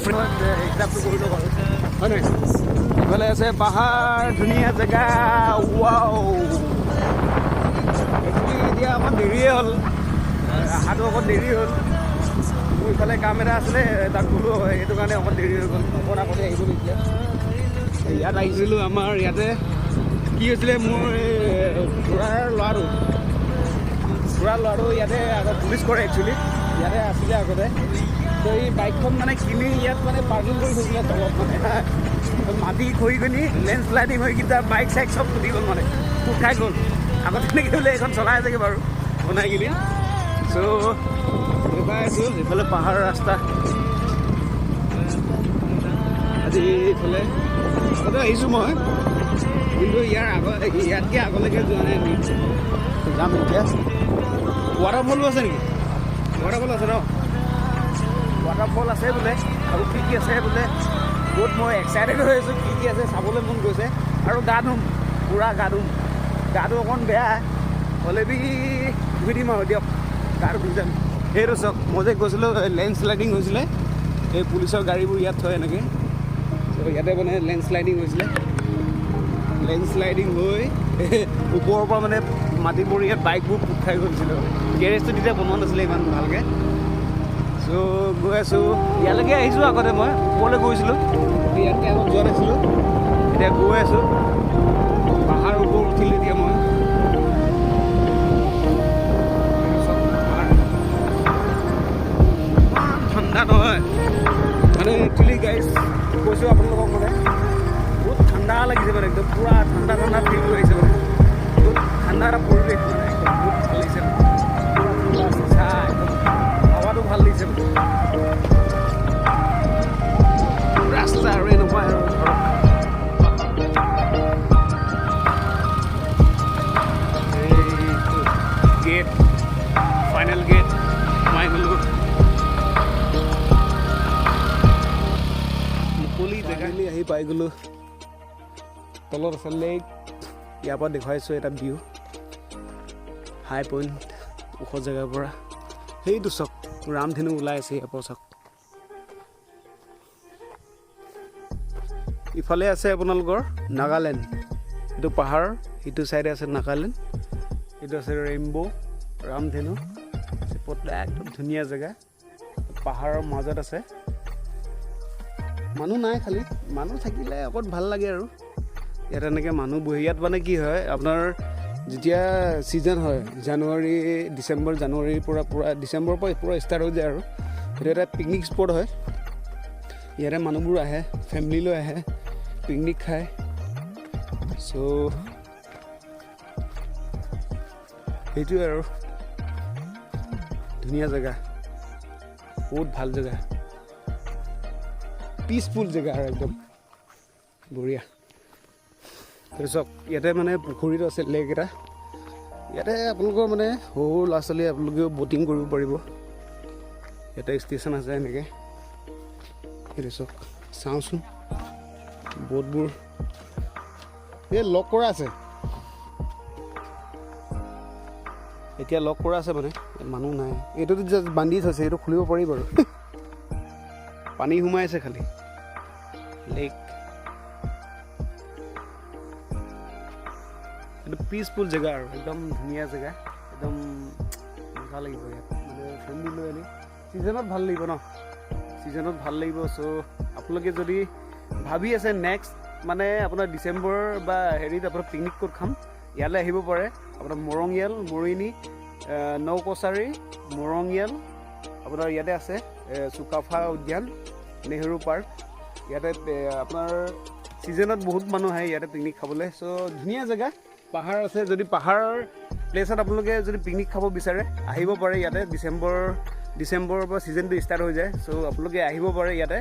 এক্সামটো কৰি ল'ব হয় নহয় এইফালে আছে পাহাৰ ধুনীয়া জেগা ৱাও একচুৱেলি এতিয়া অকণ দেৰিয়ে হ'ল অহাটো অকণ দেৰি হ'ল মোৰ ইফালে কাম এটা আছিলে তাত গ'লোঁ হয় সেইটো কাৰণে অকণ দেৰি হৈ গ'ল অকণ আগতে আহিব লাগিছিলে ইয়াত আহিছিলোঁ আমাৰ ইয়াতে কি হৈছিলে মোৰ খুৰাৰ ল'ৰাটো ইয়াতে আগত পুলিচ কৰে একচুৱেলি ইয়াতে আছিলে আগতে তো এই বাইকখন মানে কিনি ইয়াত মানে পাৰ্কিং কৰি থৈছিলে তলত মানে মাটি খহি কিনি লেণ্ডশ্লাইডিং হৈ কিনে বাইক চাইক চব ফুটি গ'ল মানে ফুট খাই গ'ল আগতে তেনেকৈ বোলে এইখন চলাই আছেগৈ বাৰু বনাই কিনি চ' এইবাৰ আছোঁ এইফালে পাহাৰ ৰাস্তা আজি এইফালে আগতে আহিছোঁ মই কিন্তু ইয়াতকৈ আগলৈকে যোৱা নাই আমি যাম এতিয়া ৱাটাৰফলো আছে নেকি ৱাটাৰফল আছে ন ৱাটাৰফল আছে বোলে আৰু কি কি আছে বোলে বহুত মই এক্সাইটেড হৈ আছোঁ কি কি আছে চাবলৈ মন গৈছে আৰু গা ধুম পূৰা গাটো অকণ বেয়া হ'লে ধুই দিম আৰু দিয়ক গাটো ধুই যাম সেইটো চাওক মই যে গৈছিলোঁ লেণ্ডশ্লাইডিং হৈছিলে এই পুলিচৰ গাড়ীবোৰ ইয়াত থয় এনেকৈ ইয়াতে মানে লেণ্ডশ্লাইডিং হৈছিলে লেণ্ডশ্লাইডিং হৈ ওপৰৰ পৰা মানে মাটিবোৰ ইয়াত বাইকবোৰ পোট খাই গৈছিলে গেৰেজটো তেতিয়া বনোৱা নাছিলে ইমান ভালকৈ চ' গৈ আছোঁ ইয়ালৈকে আহিছোঁ আগতে মই ওপৰলৈ গৈছিলোঁ ইয়াতকৈ আগত যোৱা নাছিলোঁ এতিয়া গৈ আছোঁ পাহাৰ ওপৰত উঠিলোঁ এতিয়া মই ঠাণ্ডা নহয় মানে একচুৱেলি গাইজ কৈছোঁ আপোনালোকক মানে বহুত ঠাণ্ডা লাগিছে মানে একদম পূৰা ঠাণ্ডা ফিল কৰিছে মানে বহুত ঠাণ্ডা এটা পৰিৱেশ মানে একদম বহুত ভাল লাগিছে হাৱাটো ভাল লাগিছে মানে ৰাস্তা আৰু এনেকুৱা আৰু গেট ফাইনেল গেট সোমাই গ'লোঁ মুকলি জেগালৈ আহি পাই গ'লোঁ তলত আছে লেক ইয়াৰ পৰা দেখুৱাইছোঁ এটা ভিউ হাই পইণ্ট ওখ জেগাৰ পৰা সেইটো চাওক ৰামধেনু ওলাই আছে ইয়াৰ পৰা চাওক ইফালে আছে আপোনালোকৰ নাগালেণ্ড এইটো পাহাৰ সিটো চাইডে আছে নাগালেণ্ড এইটো আছে ৰেইনব' ৰামধেনু একদম ধুনীয়া জেগা পাহাৰৰ মাজত আছে মানুহ নাই খালি মানুহ থাকিলে অকণ ভাল লাগে আৰু ইয়াত এনেকৈ মানুহ বহি ইয়াত মানে কি হয় আপোনাৰ যেতিয়া ছিজন হয় জানুৱাৰীৰ পৰা ডিচেম্বৰৰ পৰা পূৰা ষ্টাৰ্ট হৈ যায় আৰু সেইটো এটা পিকনিক স্পট হয় ইয়াতে মানুহবোৰ আহে ফেমিলি লৈ আহে পিকনিক খায় চ' সেইটোৱে আৰু ধুনীয়া জেগা বহুত ভাল জেগা পিচফুল জেগা আৰু একদম বঢ়িয়া তাৰপিছত ইয়াতে মানে পুখুৰীটো আছে লেক এটা ইয়াতে আপোনালোকৰ মানে সৰু ল'ৰা ছোৱালী আপোনালোকেও ব'টিং কৰিব পাৰিব ইয়াতে ষ্টেচন আছে এনেকৈ সেইটো চাওক চাওঁচোন ব'টবোৰ এই লক কৰা আছে এতিয়া লক কৰা আছে মানে মানুহ নাই এইটোতো জাষ্ট বান্ধি থৈছে এইটো খুলিব পাৰি বাৰু পানী সোমাই আছে খালি লেক এইটো পিচফুল জেগা আৰু একদম ধুনীয়া জেগা একদম মজা লাগিব ইয়াত মানে ফেমিলি লৈ আনি ছিজনত ভাল লাগিব ন ছিজনত ভাল লাগিব চ' আপোনালোকে যদি ভাবি আছে নেক্সট মানে আপোনাৰ ডিচেম্বৰ বা হেৰিত আপোনাৰ পিকনিক ক'ত খাম ইয়ালৈ আহিব পাৰে আপোনাৰ মৰঙিয়াল মৰিয়নি নৌকছাৰী মৰঙিয়াল আপোনাৰ ইয়াতে আছে চুকাফা উদ্যান নেহেৰু পাৰ্ক ইয়াতে আপোনাৰ ছিজনত বহুত মানুহ আহে ইয়াতে পিকনিক খাবলৈ চ' ধুনীয়া জেগা পাহাৰ আছে যদি পাহাৰ প্লেচত আপোনালোকে যদি পিকনিক খাব বিচাৰে আহিব পাৰে ইয়াতে ডিচেম্বৰৰ পৰা ছিজনটো ষ্টাৰ্ট হৈ যায় চ' আপোনালোকে আহিব পাৰে ইয়াতে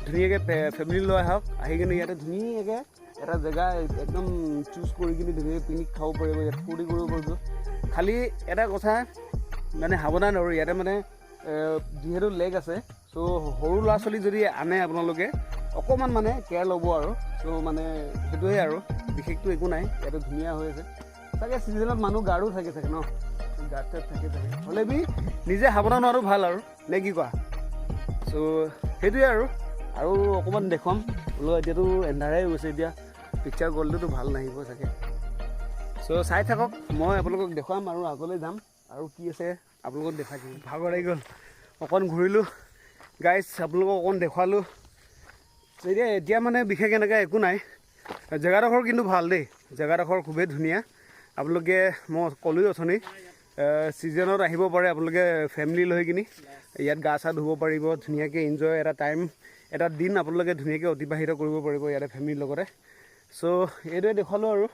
ধুনীয়াকৈ ফেমিলি লৈ আহক আহি কিনে ইয়াতে ধুনীয়াকৈ এটা জেগা একদম চুজ কৰি কিনে ধুনীয়াকৈ পিকনিক খাব পাৰিব ইয়াত ফূৰ্তি কৰিব পাৰিব খালি এটা কথা মানে সাৱধান আৰু ইয়াতে মানে যিহেতু লেক আছে চ' সৰু ল'ৰা ছোৱালী যদি আনে আপোনালোকে অকণমান মানে কেয়াৰ ল'ব আৰু চ' মানে সেইটোৱে আৰু বিশেষটো একো নাই ইয়াতে ধুনীয়া হৈ আছে চাগে ছিজনত মানুহ গাৰো থাকে চাগে ন গাত চাত থাকে হ'লে বি নিজে সাৱধান হোৱাটো ভাল আৰু নে কি কোৱা চ' সেইটোৱে আৰু আৰু অকণমান দেখুৱাম বোলো। এতিয়াতো এন্ধাৰে হৈ গৈছে, এতিয়া পিকচাৰ কোৱালিটিটো ভাল নাহিব চাগে। চ' চাই থাকক, মই আপোনালোকক দেখুৱাম আৰু আগলৈ যাম আৰু কি আছে আপোনালোকক দেখাই দিম। ভাগৰ লাগি গ'ল, অকণ ঘূৰিলোঁ গাইজ, আপোনালোকক অকণ দেখুৱালোঁ। এতিয়া মানে বিশেষ এনেকৈ একো নাই। জেগাডোখৰ কিন্তু ভাল দেই, জেগাডোখৰ খুবেই ধুনীয়া। আপোনালোকে মই ক'লোৱে অথনি ছিজনত আহিব পাৰে আপোনালোকে ফেমিলি লৈ কিনি, ইয়াত গা চা ধুব পাৰিব, ধুনীয়াকৈ এনজয় এটা দিন আপোনালোকে ধুনীয়াকৈ অতিবাহিত কৰিব পাৰিব ইয়াতে ফেমিলিৰ লগতে। চ' এইটোৱে দেখুৱালোঁ আৰু।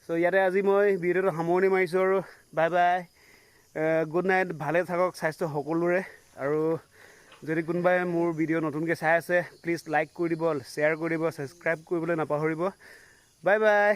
চ' ইয়াতে আজি মই ভিডিঅ'টো সামৰণি মাৰিছোঁ আৰু বাই বাই, গুড নাইট, ভালে থাকক স্বাস্থ্য সকলোৰে। আৰু যদি কোনোবাই মোৰ ভিডিঅ' নতুনকৈ চাই আছে প্লিজ লাইক কৰি দিব, শ্বেয়াৰ কৰি দিব, ছাবস্ক্ৰাইব কৰিবলৈ নাপাহৰিব। Bye bye.